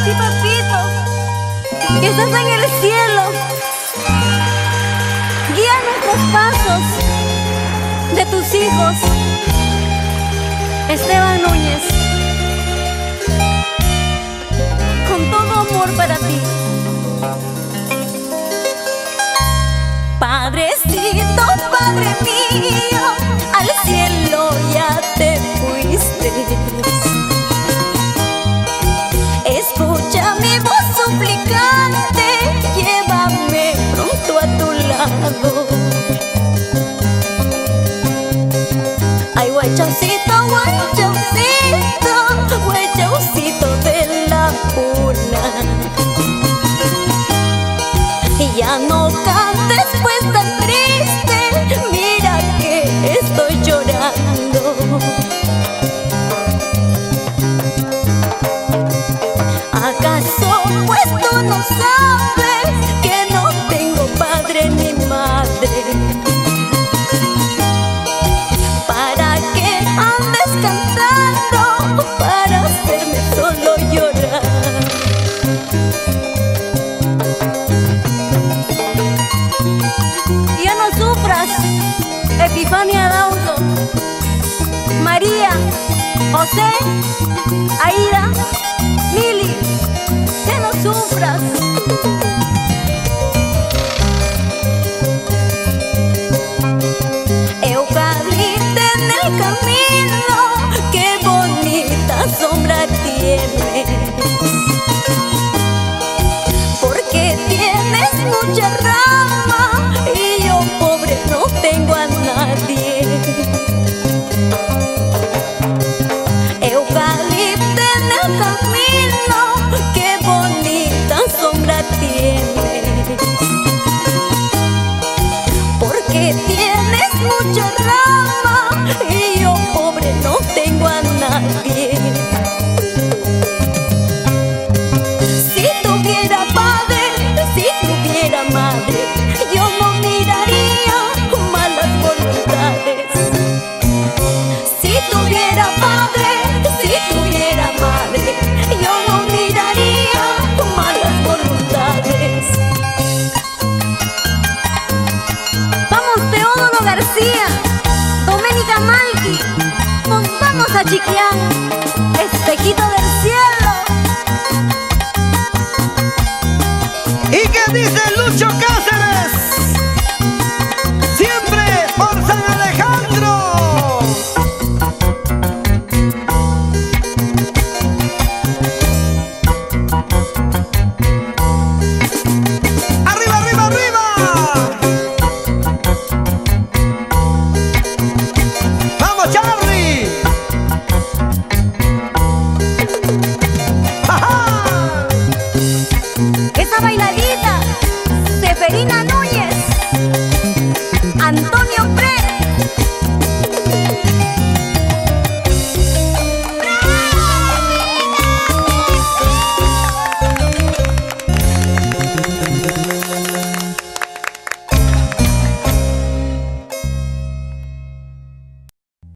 Sí, papito, que estás en el cielo, guía nuestros pasos de tus hijos. Esteban Núñez, con todo amor para ti. Padrecito, Padre mío, al cielo ya te fuiste. Escucha mi voz suplicante, llévame pronto a tu lado. Ay, guaychaucito, guaychaucito, guaychaucito de la puna. Y ya no cantes pues tan triste, mira que estoy llorando. ¿Acaso pues tú no sabes que no tengo padre ni madre? ¿Para qué andes cantando? Para hacerme solo llorar. Ya no sufras, Epifania Daudo, María, José, Aida, Mili, ya no sufras. Eucalipto en el camino, qué bonita sombra tienes, porque tienes mucha rama y yo pobre no tengo a nadie. Eucalipto en el camino, qué bonita sombra tienes, porque tienes mucha rama y yo pobre no tengo a nadie. Si tuviera padre, si tuviera madre, yo no miraría malas voluntades. Si tuviera padre, si tuviera madre, yo no miraría malas voluntades. Vamos, Teodoro García, Doménica Malqui, nos vamos a Chiquián.